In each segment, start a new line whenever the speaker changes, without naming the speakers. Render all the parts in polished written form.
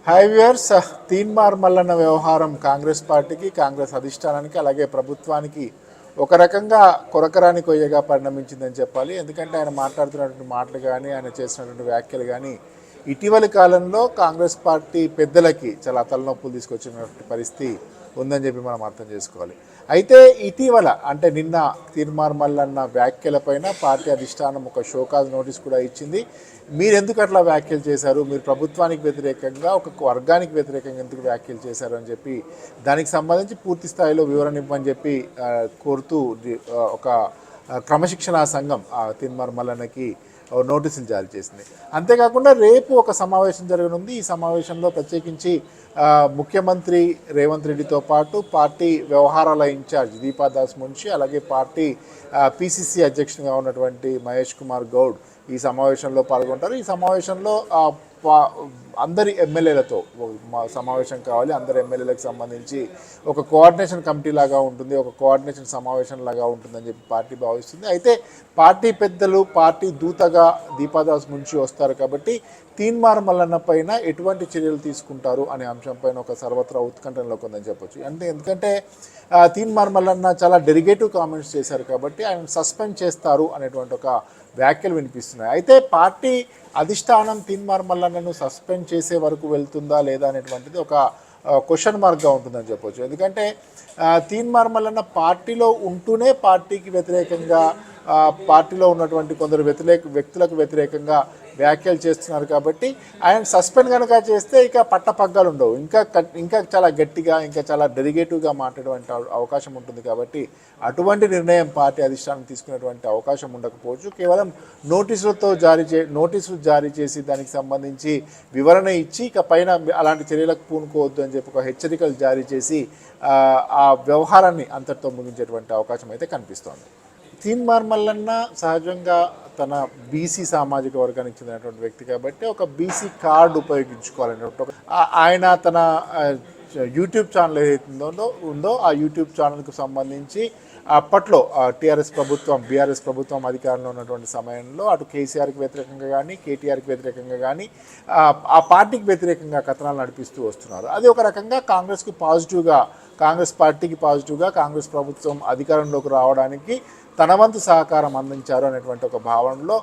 Hi viewers, Teenmar Mallanna వ్యవహారం కాంగ్రెస్ పార్టీకి, కాంగ్రెస్ అధిష్టానానికి, అలాగే ప్రభుత్వానికి ఒక రకంగా కొరకరాని కొయ్యగా పరిణమించిందని చెప్పాలి. ఎందుకంటే ఆయన మాట్లాడుతున్నటువంటి మాటలు కానీ, ఆయన చేసినటువంటి వ్యాఖ్యలు కానీ ఇటీవలి కాలంలో కాంగ్రెస్ పార్టీ పెద్దలకి చాలా తలనొప్పులు తీసుకొచ్చినటువంటి పరిస్థితి ఉందని చెప్పి మనం అర్థం చేసుకోవాలి. అయితే ఇటీవల అంటే నిన్న తీన్మార్ మల్లన్న వ్యాఖ్యలపైన పార్టీ అధిష్టానం ఒక షోకాజ్ నోటీస్ కూడా ఇచ్చింది. మీరు ఎందుకు అట్లా వ్యాఖ్యలు చేశారు, మీరు ప్రభుత్వానికి వ్యతిరేకంగా ఒక వర్గానికి వ్యతిరేకంగా ఎందుకు వ్యాఖ్యలు చేశారు అని చెప్పి దానికి సంబంధించి పూర్తి స్థాయిలో వివరణ ఇవ్వని చెప్పి కోరుతూ ఒక క్రమశిక్షణా సంఘం తీన్మార్ మల్లన్నకి నోటీసులు జారీ చేసింది. అంతేకాకుండా రేపు ఒక సమావేశం జరగనుంది. ఈ సమావేశంలో ప్రత్యేకించి ముఖ్యమంత్రి రేవంత్ రెడ్డితో పాటు పార్టీ వ్యవహారాల ఇన్ఛార్జ్ దీపాదాస్ మున్షి, అలాగే పార్టీ పిసిసి అధ్యక్షునిగా ఉన్నటువంటి మహేష్ కుమార్ గౌడ్ ఈ సమావేశంలో పాల్గొంటారు. ఈ సమావేశంలో అందరి ఎమ్మెల్యేలతో సమావేశం కావాలి. అందరి ఎమ్మెల్యేలకు సంబంధించి ఒక కోఆర్డినేషన్ కమిటీ లాగా ఉంటుంది, ఒక కోఆర్డినేషన్ సమావేశం లాగా ఉంటుందని చెప్పి పార్టీ భావిస్తుంది. అయితే పార్టీ పెద్దలు, పార్టీ దూతగా దీపాదాస్ మున్షి వస్తారు కాబట్టి తీన్మార్ మల్లన్న పైన ఎటువంటి చర్యలు తీసుకుంటారు అనే అంశంపైన ఒక సర్వత్రా ఉత్కంఠంలోకి ఉందని చెప్పొచ్చు. ఎందుకంటే తీన్మార్ మల్లన్న చాలా డెరిగేటివ్ కామెంట్స్ చేశారు కాబట్టి ఆయన సస్పెండ్ చేస్తారు అనేటువంటి ఒక వ్యాఖ్యలు వినిపిస్తున్నాయి. అయితే పార్టీ అధిష్టానం తీన్మార్ మల్లన్నను సస్పెండ్ చేసే వరకు వెళ్తుందా లేదా అనేటువంటిది ఒక క్వశ్చన్ మార్క్గా ఉంటుందని చెప్పొచ్చు. ఎందుకంటే తీన్మార్ మల్లన్న పార్టీలో ఉంటూనే పార్టీకి వ్యతిరేకంగా, పార్టీలో ఉన్నటువంటి కొందరు వ్యక్తులకు వ్యతిరేకంగా వ్యాఖ్యలు చేస్తున్నారు కాబట్టి ఆయన సస్పెండ్ కనుక చేస్తే ఇక పట్టపగ్గాలు ఉండవు, ఇంకా చాలా గట్టిగా, ఇంకా చాలా డెరిగేటివ్గా మాట్లాడేటువంటి అవకాశం ఉంటుంది. కాబట్టి అటువంటి నిర్ణయం పార్టీ అధిష్టానం తీసుకునేటువంటి అవకాశం ఉండకపోవచ్చు. కేవలం నోటీసులు జారీ చేసి దానికి సంబంధించి వివరణ ఇచ్చి ఇక పైన అలాంటి చర్యలకు పూనుకోవద్దు అని చెప్పి ఒక హెచ్చరికలు జారీ చేసి ఆ వ్యవహారాన్ని అంతటితో ముగించేటువంటి అవకాశం అయితే కనిపిస్తోంది. తీన్మార్ మల్లన్న సహజంగా తన బీసీ సామాజిక వర్గానికి చెందినటువంటి వ్యక్తి కాబట్టి ఒక బీసీ కార్డు ఉపయోగించుకోవాలనేటువంటి ఆయన తన యూట్యూబ్ ఛానల్ ఏదైతే ఉందో ఆ యూట్యూబ్ ఛానల్కి సంబంధించి అప్పట్లో టీఆర్ఎస్ ప్రభుత్వం, బీఆర్ఎస్ ప్రభుత్వం అధికారంలో ఉన్నటువంటి సమయంలో అటు కేసీఆర్కి వ్యతిరేకంగా కానీ, కేటీఆర్కి వ్యతిరేకంగా కానీ, ఆ పార్టీకి వ్యతిరేకంగా కథనాలు నడిపిస్తూ వస్తున్నారు. అది ఒక రకంగా కాంగ్రెస్ పార్టీకి పాజిటివ్గా కాంగ్రెస్ ప్రభుత్వం అధికారంలోకి రావడానికి తన వంతు సహకారం అందించారు అనేటువంటి ఒక భావనలో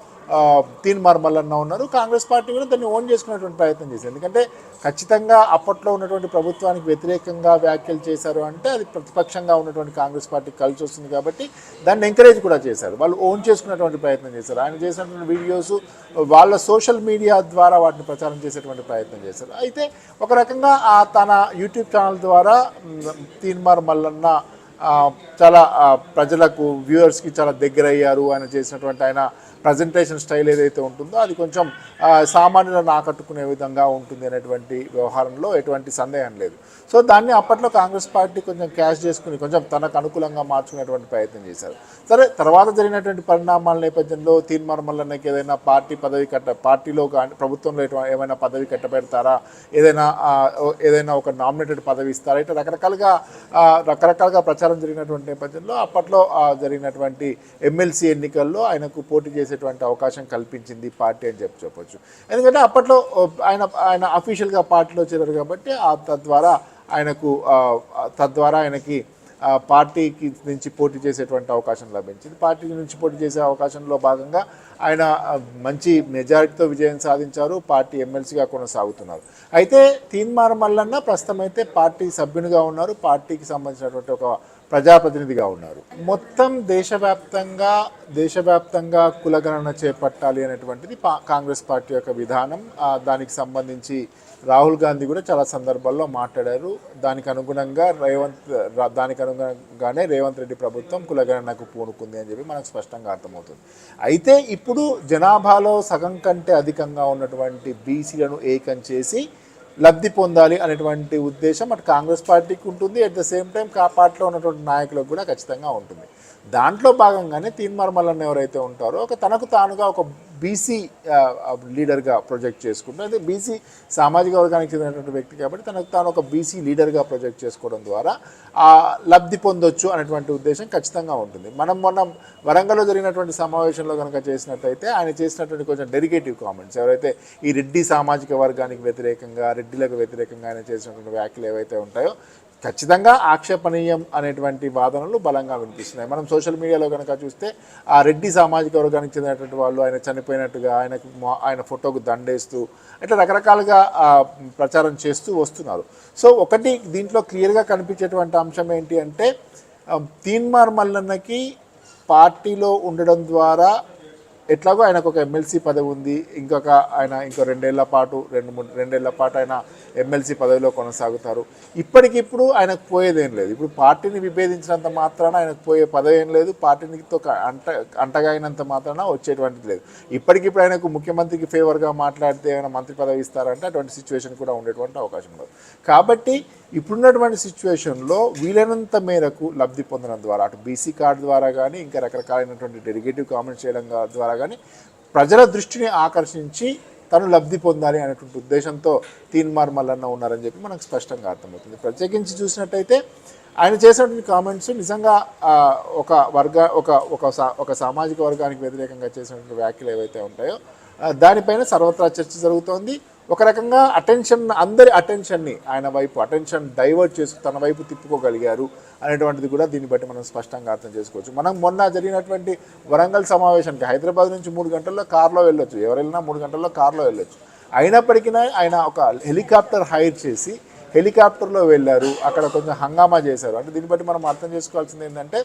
తీన్మార్ మల్లన్న ఉన్నారు. కాంగ్రెస్ పార్టీ కూడా దాన్ని ఓన్ చేసుకునేటువంటి ప్రయత్నం చేశారు. ఎందుకంటే ఖచ్చితంగా అప్పట్లో ఉన్నటువంటి ప్రభుత్వానికి వ్యతిరేకంగా వ్యాఖ్యలు చేశారు అంటే అది ప్రతిపక్షంగా ఉన్నటువంటి కాంగ్రెస్ పార్టీకి కలిసి వస్తుంది కాబట్టి దాన్ని ఎంకరేజ్ కూడా చేశారు. వాళ్ళు ఓన్ చేసుకునేటువంటి ప్రయత్నం చేశారు. ఆయన చేసినటువంటి వీడియోస్ వాళ్ళ సోషల్ మీడియా ద్వారా వాటిని ప్రచారం చేసేటువంటి ప్రయత్నం చేశారు. అయితే ఒక రకంగా తన యూట్యూబ్ ఛానల్ ద్వారా తీన్మార్ మల్లన్న చాలా ప్రజలకు, వ్యూవర్స్కి చాలా దగ్గర అయ్యారు. ఆయన చేసినటువంటి ఆయన ప్రజెంటేషన్ స్టైల్ ఏదైతే ఉంటుందో అది కొంచెం సామాన్యులను ఆకట్టుకునే విధంగా ఉంటుంది అనేటువంటి వ్యవహారంలో ఎటువంటి సందేహం లేదు. సో దాన్ని అప్పట్లో కాంగ్రెస్ పార్టీ కొంచెం క్యాష్ చేసుకుని కొంచెం తనకు అనుకూలంగా మార్చుకునేటువంటి ప్రయత్నం చేశారు. సరే, తర్వాత జరిగినటువంటి పరిణామాల నేపథ్యంలో తీన్మార్ మల్లన్నకి ఏదైనా పార్టీలో కానీ ప్రభుత్వంలో ఏమైనా పదవి కట్టబెడతారా, ఏదైనా ఒక నామినేటెడ్ పదవి ఇస్తారా, ఇట్లా రకరకాలుగా ప్రచారం జరిగినటువంటి నేపథ్యంలో అప్పట్లో జరిగినటువంటి ఎమ్మెల్సీ ఎన్నికల్లో ఆయనకు పోటీ చేసేటువంటి అవకాశం కల్పించింది పార్టీ అని చెప్పొచ్చు. ఎందుకంటే అప్పట్లో ఆయన అఫీషియల్గా పార్టీలో చేరారు కాబట్టి తద్వారా ఆయనకి పార్టీకి నుంచి పోటీ చేసేటువంటి అవకాశం లభించింది. పార్టీ నుంచి పోటీ చేసే అవకాశంలో భాగంగా ఆయన మంచి మెజారిటీతో విజయం సాధించారు. పార్టీ ఎమ్మెల్సీగా కొనసాగుతున్నారు. అయితే తీన్మార్ మల్లన్న ప్రస్తుతం అయితే పార్టీ సభ్యునిగా ఉన్నారు, పార్టీకి సంబంధించినటువంటి ఒక ప్రజాప్రతినిధిగా ఉన్నారు. మొత్తం దేశవ్యాప్తంగా కులగణన చేపట్టాలి అనేటువంటిది కాంగ్రెస్ పార్టీ యొక్క విధానం. దానికి సంబంధించి రాహుల్ గాంధీ కూడా చాలా సందర్భాల్లో మాట్లాడారు. దానికి అనుగుణంగానే రేవంత్ రెడ్డి ప్రభుత్వం కులగణనకు పూనుకుంది అని చెప్పి మనకు స్పష్టంగా అర్థమవుతుంది. అయితే ఇప్పుడు జనాభాలో సగం కంటే అధికంగా ఉన్నటువంటి బీసీలను ఏకం చేసి లబ్ధి పొందాలి అనేటువంటి ఉద్దేశం అటు కాంగ్రెస్ పార్టీకి ఉంటుంది. అట్ ద సేమ్ టైం పార్టీలో ఉన్నటువంటి నాయకులకు కూడా ఖచ్చితంగా ఉంటుంది. దాంట్లో భాగంగానే తీన్మార్ మల్లన్న ఎవరైతే ఉంటారో తనకు తానుగా ఒక బీసీ లీడర్గా ప్రొజెక్ట్ చేసుకుంటూ అయితే బీసీ సామాజిక వర్గానికి చెందినటువంటి వ్యక్తి కాబట్టి తనకు తాను ఒక బీసీ లీడర్గా ప్రొజెక్ట్ చేసుకోవడం ద్వారా లబ్ధి పొందొచ్చు అనేటువంటి ఉద్దేశం ఖచ్చితంగా ఉంటుంది. మనం మొన్న వరంగల్లో జరిగినటువంటి సమావేశంలో కనుక చేసినట్టయితే ఆయన చేసినటువంటి కొంచెం డెరిగేటివ్ కామెంట్స్, ఎవరైతే ఈ రెడ్డి సామాజిక వర్గానికి వ్యతిరేకంగా, రెడ్డిలకు వ్యతిరేకంగా ఆయన చేసినటువంటి వ్యాఖ్యలు ఏవైతే ఉంటాయో ఖచ్చితంగా ఆక్షేపణీయం అనేటువంటి వాదనలు బలంగా వినిపిస్తున్నాయి. మనం సోషల్ మీడియాలో కనుక చూస్తే ఆ రెడ్డి సామాజిక వర్గానికి చెందినటువంటి వాళ్ళు ఆయన చనిపోయినట్టుగా ఆయన ఫోటోకు దండేస్తూ ఇట్లా రకరకాలుగా ప్రచారం చేస్తూ వస్తున్నారు. సో ఒకటి దీంట్లో క్లియర్గా కనిపించేటువంటి అంశం ఏంటి అంటే తీన్మార్ మల్లన్నకి పార్టీలో ఉండడం ద్వారా ఎట్లాగో ఆయనకు ఒక ఎమ్మెల్సీ పదవి ఉంది, ఇంకో 2 ఏళ్ల పాటు ఆయన ఎమ్మెల్సీ పదవిలో కొనసాగుతారు. ఇప్పటికిప్పుడు ఆయనకు పోయేదేం లేదు. ఇప్పుడు పార్టీని విభేదించినంత మాత్రాన ఆయనకు పోయే పదవి ఏం లేదు, పార్టీనితో అంటగాయినంత మాత్రాన వచ్చేటువంటిది లేదు. ఇప్పటికిప్పుడు ఆయనకు ముఖ్యమంత్రికి ఫేవర్గా మాట్లాడితే ఏమైనా మంత్రి పదవి ఇస్తారంటే అటువంటి సిచ్యువేషన్ కూడా ఉండేటువంటి అవకాశం ఉండదు. కాబట్టి ఇప్పుడున్నటువంటి సిచ్యువేషన్లో వీలైనంత మేరకు లబ్ధి పొందడం ద్వారా అటు బీసీ కార్డు ద్వారా కానీ ఇంకా రకరకాలైనటువంటి డెరిగేటివ్ కామెంట్స్ చేయడం ద్వారా కానీ ప్రజల దృష్టిని ఆకర్షించి తను లబ్ధి పొందాలి అనేటువంటి ఉద్దేశంతో తీన్మార్ మల్లన్న ఉన్నారని చెప్పి మనకు స్పష్టంగా అర్థమవుతుంది. ప్రత్యేకించి చూసినట్టయితే ఆయన చేసినటువంటి కామెంట్స్ నిజంగా ఒక సామాజిక వర్గానికి వ్యతిరేకంగా చేసినటువంటి వ్యాఖ్యలు ఏవైతే ఉంటాయో దానిపైన సర్వత్రా చర్చ జరుగుతోంది. ఒక రకంగా అందరి అటెన్షన్ని ఆయన వైపు డైవర్ట్ చేసుకు తన వైపు తిప్పుకోగలిగారు అనేటువంటిది కూడా దీన్ని బట్టి మనం స్పష్టంగా అర్థం చేసుకోవచ్చు. మనం మొన్న జరిగినటువంటి వరంగల్ సమావేశానికి హైదరాబాద్ నుంచి 3 గంటల్లో కారులో వెళ్ళొచ్చు, ఎవరు వెళ్ళినా 3 గంటల్లో కారులో వెళ్ళొచ్చు. అయినప్పటికీ ఆయన ఒక హెలికాప్టర్ హైర్ చేసి హెలికాప్టర్లో వెళ్ళారు, అక్కడ కొంచెం హంగామా చేశారు. అంటే దీన్ని బట్టి మనం అర్థం చేసుకోవాల్సింది ఏంటంటే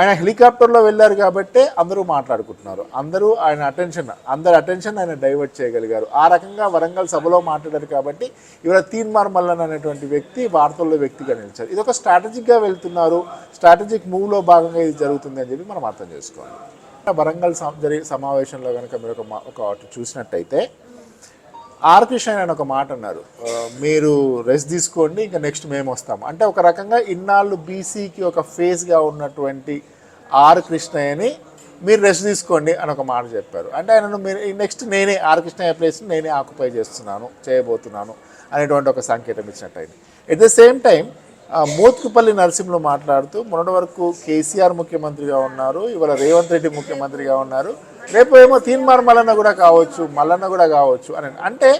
ఆయన హెలికాప్టర్లో వెళ్ళారు కాబట్టి అందరూ మాట్లాడుకుంటున్నారు, అందరి అటెన్షన్ ఆయన డైవర్ట్ చేయగలిగారు. ఆ రకంగా వరంగల్ సభలో మాట్లాడారు కాబట్టి ఇవాళ తీన్మార్ మల్లన్న అనేటువంటి వ్యక్తి వార్తల్లో వ్యక్తిగా నిలిచారు. ఇది ఒక స్ట్రాటజిక్గా వెళ్తున్నారు, స్ట్రాటజిక్ మూవ్లో భాగంగా ఇది జరుగుతుంది అని చెప్పి మనం అర్థం చేసుకోవాలి. వరంగల్ సమావేశంలో కనుక మీరు ఒక చూసినట్టయితే ఆర్ కృష్ణ ఆయన ఒక మాట అన్నారు, మీరు రెస్ట్ తీసుకోండి ఇంకా నెక్స్ట్ మేము వస్తాము అంటే ఒక రకంగా ఇన్నాళ్ళు బీసీకి ఒక ఫేస్గా ఉన్నటువంటి ఆర్ కృష్ణయ్యని మీరు రెస్ట్ తీసుకోండి అని ఒక మాట చెప్పారు. అంటే ఆయనను మీరు నెక్స్ట్ ఆర్ కృష్ణయ్య ప్లేస్ని నేనే ఆక్యుపై చేయబోతున్నాను అనేటువంటి ఒక సంకేతం ఇచ్చినట్టయింది. At the same time Motkupalli Narasimhulu మాట్లాడుతూ మొన్నటి వరకు కేసీఆర్ ముఖ్యమంత్రిగా ఉన్నారు, ఇవాళ రేవంత్ రెడ్డి ముఖ్యమంత్రిగా ఉన్నారు, రేపు ఏమో తీన్మార్ మల్లన్న కూడా కావచ్చు అని అంటే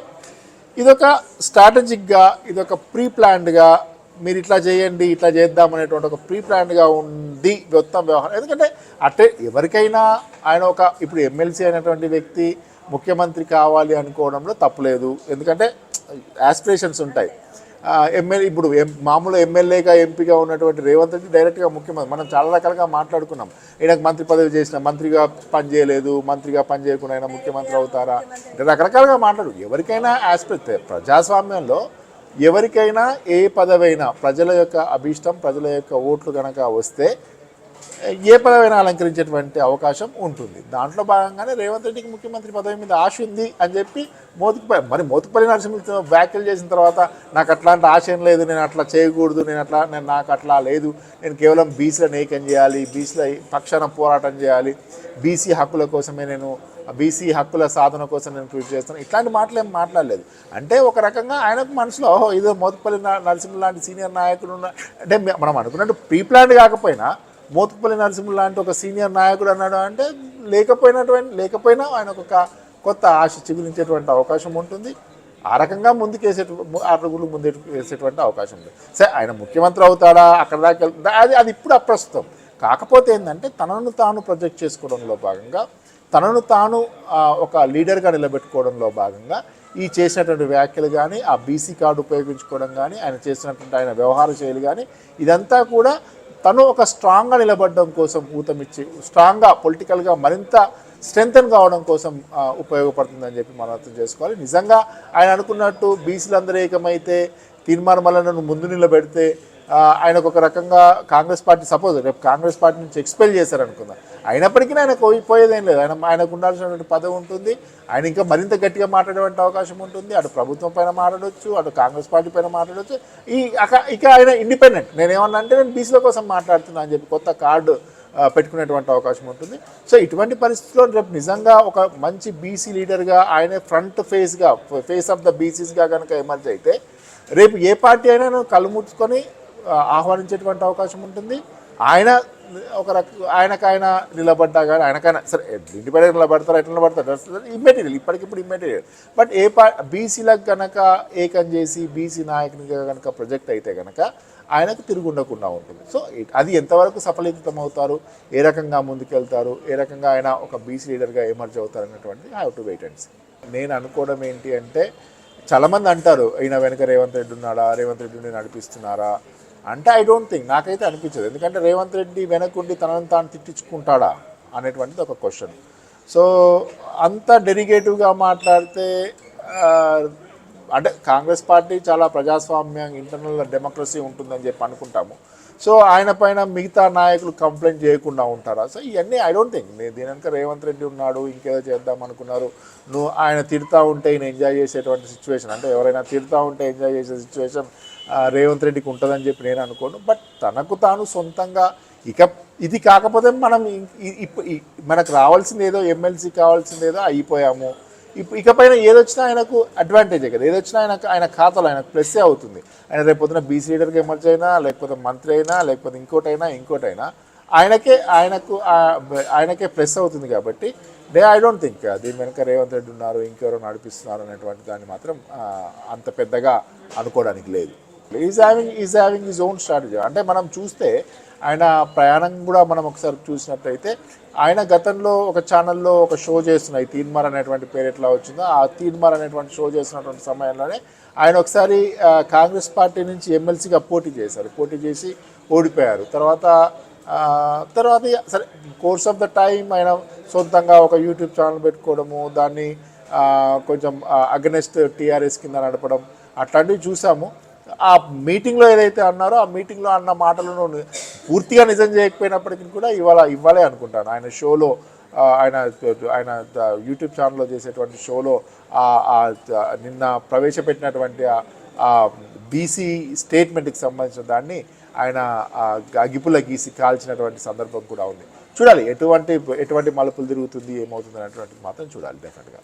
ఇదొక స్ట్రాటజిక్గా ఇదొక ప్రీ ప్లాన్డ్గా మీరు ఇట్లా చేయండి ఇట్లా చేద్దాం అనేటువంటి ఒక ప్రీ ప్లాన్డ్గా ఉంది మొత్తం వ్యవహారం. ఎందుకంటే ఎవరికైనా ఆయన ఇప్పుడు ఎమ్మెల్సీ అయినటువంటి వ్యక్తి ముఖ్యమంత్రి కావాలి అనుకోవడంలో తప్పులేదు, ఎందుకంటే యాస్పిరేషన్స్ ఉంటాయి. ఇప్పుడు మామూలు ఎమ్మెల్యేగా ఎంపీగా ఉన్నటువంటి రేవంత్ రెడ్డి డైరెక్ట్గా ముఖ్యమంత్రి మనం చాలా రకాలుగా మాట్లాడుకున్నాం. ఈయనకు మంత్రి పదవి చేసిన మంత్రిగా పనిచేయలేదు, మంత్రిగా పనిచేయకుండా ఆయన ముఖ్యమంత్రి అవుతారా రకరకాలుగా ఎవరికైనా ప్రజాస్వామ్యంలో ఎవరికైనా ఏ పదవైనా ప్రజల యొక్క అభీష్టం ప్రజల యొక్క ఓట్లు కనుక వస్తే ఏ పదవైనా అలంకరించేటువంటి అవకాశం ఉంటుంది. దాంట్లో భాగంగానే రేవంత్ రెడ్డికి ముఖ్యమంత్రి పదవి మీద ఆశ ఉంది అని చెప్పి మోత్కుపల్లి నరసింహులు వ్యాఖ్యలు చేసిన తర్వాత నాకు అట్లాంటి ఆశ ఏం లేదు, నేను అట్లా చేయకూడదు, నాకు అట్లా లేదు, నేను కేవలం బీసీలను ఏకం చేయాలి, బీసీల పక్షాన పోరాటం చేయాలి, బీసీ హక్కుల కోసమే బీసీ హక్కుల సాధన కోసం నేను కృషి చేస్తాను, ఇట్లాంటి మాటలు ఏం మాట్లాడలేదు. అంటే ఒక రకంగా ఆయనకు మనసులో ఇదో మోత్కుపల్లి నరసింహులు లాంటి సీనియర్ నాయకులు అంటే మనం అనుకున్నట్టు ప్రీ ప్లాన్డ్ కాకపోయినా మోత్కుపల్లి నరసింహులు లాంటి ఒక సీనియర్ నాయకుడు అన్నాడు అంటే లేకపోయినా ఆయన ఒక కొత్త ఆశ చిగురించేటువంటి అవకాశం ఉంటుంది. ఆ రకంగా ముందుకు వేసేటువంటి అవకాశం ఉంది. సరే ఆయన ముఖ్యమంత్రి అవుతాడా అక్కడ దాకా అది ఇప్పుడు అప్రస్తుతం. కాకపోతే ఏంటంటే తనను తాను ప్రొజెక్ట్ చేసుకోవడంలో భాగంగా తనను తాను ఒక లీడర్గా నిలబెట్టుకోవడంలో భాగంగా ఈ చేసినటువంటి వ్యాఖ్యలు కానీ ఆ బీసీ కార్డు ఉపయోగించుకోవడం కానీ ఆయన చేసినటువంటి ఆయన వ్యవహార శైలి కానీ ఇదంతా కూడా తను ఒక స్ట్రాంగ్గా నిలబడడం కోసం ఊతమిచ్చి స్ట్రాంగ్గా పొలిటికల్గా మరింత స్ట్రెంగ్తన్ కావడం కోసం ఉపయోగపడుతుందని చెప్పి మనం అర్థం చేసుకోవాలి. నిజంగా ఆయన అనుకున్నట్టు బీసీలందరూ ఏకమైతే తీన్మార్ మల్లన్నను ముందు నిలబెడితే ఆయనకు ఒక రకంగా కాంగ్రెస్ పార్టీ సపోజ్ రేపు కాంగ్రెస్ పార్టీ నుంచి ఎక్స్పెల్ చేశారనుకుందాం, అయినప్పటికీ ఆయన పోయేదేం లేదు, ఆయనకు ఉండాల్సినటువంటి పదవి ఉంటుంది, ఆయన ఇంకా మరింత గట్టిగా మాట్లాడేటువంటి అవకాశం ఉంటుంది, అటు ప్రభుత్వం పైన మాట్లాడవచ్చు, అటు కాంగ్రెస్ పార్టీ పైన మాట్లాడవచ్చు. ఇక ఆయన ఇండిపెండెంట్, నేనేమన్నా అంటే నేను బీసీల కోసం మాట్లాడుతున్నా అని చెప్పి కొత్త కార్డు పెట్టుకునేటువంటి అవకాశం ఉంటుంది. సో ఇటువంటి పరిస్థితుల్లో రేపు నిజంగా ఒక మంచి బీసీ లీడర్గా ఆయనే ఫ్రంట్ ఫేస్ ఆఫ్ ద బీసీస్గా కనుక ఎమర్జ్ అయితే రేపు ఏ పార్టీ అయినా కళ్ళు మూసుకొని ఆహ్వానించేటువంటి అవకాశం ఉంటుంది. ఆయన ఆయనకైనా నిలబడ్డా కానీ ఆయనకైనా సరే ఇండిపెండెంట్ నిలబడతారు, ఎట్లా నిలబడతారు ఇమ్మెటీరియల్, ఇప్పటికిప్పుడు ఇమ్మెటీరియల్. బట్ బీసీలకు కనుక ఏకం చేసి బీసీ నాయకునిగా కనుక ప్రొజెక్ట్ అయితే కనుక ఆయనకు తిరిగి ఉండకుండా ఉంటుంది. సో అది ఎంతవరకు సఫలీకృతం అవుతారు, ఏ రకంగా ముందుకెళ్తారు, ఏ రకంగా ఆయన ఒక బీసీ లీడర్గా ఎమర్జ్ అవుతారు అన్నటువంటిది I have to wait and see. నేను అనుకోవడం ఏంటి అంటే, చాలామంది అంటారు ఈయన వెనక రేవంత్ రెడ్డి ఉన్నాడా, రేవంత్ రెడ్డిని నడిపిస్తున్నారా అంటే ఐ డోంట్ థింక్, నాకైతే అనిపించదు. ఎందుకంటే రేవంత్ రెడ్డి వెనకుండి తనని తాను తిట్టించుకుంటాడా అనేటువంటిది ఒక క్వశ్చన్. సో అంత డెడికేటివ్గా మాట్లాడితే అంటే కాంగ్రెస్ పార్టీ చాలా ప్రజాస్వామ్యం, ఇంటర్నల్ డెమోక్రసీ ఉంటుందని చెప్పి అనుకుంటాము. సో ఆయన పైన మిగతా నాయకులు కంప్లైంట్ చేయకుండా ఉంటారా? సో ఇవన్నీ ఐ డోంట్ థింక్. దీని వెనక రేవంత్ రెడ్డి ఉన్నాడు, ఇంకేదో చేద్దాం అనుకున్నారు. ఆయన తిడతా ఉంటే ఈయన ఎంజాయ్ చేసేటువంటి సిచ్యువేషన్, అంటే ఎవరైనా తిడతా ఉంటే ఎంజాయ్ చేసే సిచ్యువేషన్ రేవంత్ రెడ్డికి ఉంటుందని చెప్పి నేను అనుకోను. బట్ తనకు తాను సొంతంగా ఇది కాకపోతే మనకు రావాల్సింది ఏదో, ఎమ్మెల్సీ కావాల్సింది ఏదో అయిపోయాము. ఇకపైన ఏదొచ్చినా ఆయనకు అడ్వాంటేజే కదా, ఏదొచ్చినా ఆయన ఖాతాలో ఆయనకు ప్లస్సే అవుతుంది. ఆయన రేపు పొద్దున బీసీ లీడర్గా ఎమర్జ్ అయినా, లేకపోతే మంత్రి అయినా, లేకపోతే ఇంకోటైనా ఆయనకే ప్లస్ అవుతుంది. కాబట్టి ఐ డోంట్ థింక్ దీని వెనక రేవంత్ రెడ్డి ఉన్నారు, ఇంకెవరో నడిపిస్తున్నారు అనేటువంటి దాన్ని మాత్రం అంత పెద్దగా అనుకోవడానికి లేదు. Is having his own strategy. అంటే మనం చూస్తే ఆయన ప్రయాణం కూడా మనం ఒకసారి చూసినట్టయితే, ఆయన గతంలో ఒక ఛానల్లో ఒక షో చేస్తున్నాయి, తీన్మార్ అనేటువంటి పేరు ఎట్లా వచ్చిందో, ఆ తీన్మార్ అనేటువంటి షో చేస్తున్నటువంటి సమయంలోనే ఆయన ఒకసారి కాంగ్రెస్ పార్టీ నుంచి ఎమ్మెల్సీగా పోటీ చేసి ఓడిపోయారు. తర్వాత సరే కోర్స్ ఆఫ్ ద టైం ఆయన సొంతంగా ఒక యూట్యూబ్ ఛానల్ పెట్టుకోవడము, దాన్ని కొంచెం అగెనెస్ట్ టీఆర్ఎస్ కింద నడపడం అట్లాంటివి చూసాము. ఆ మీటింగ్లో ఏదైతే అన్నారో, ఆ మీటింగ్లో అన్న మాటలను పూర్తిగా నిజం చేయకపోయినప్పటికీ కూడా ఇవ్వాలే అనుకుంటాను. ఆయన షోలో ఆయన యూట్యూబ్ ఛానల్లో చేసేటువంటి షోలో నిన్న ప్రవేశపెట్టినటువంటి ఆ బీసీ స్టేట్మెంట్కి సంబంధించిన దాన్ని ఆయన అగిపుల గీసి కాల్చినటువంటి సందర్భం కూడా ఉంది. చూడాలి ఎటువంటి మలుపులు తిరుగుతుంది, ఏమవుతుంది అనేటువంటిది మాత్రం చూడాలి డెఫినెట్గా.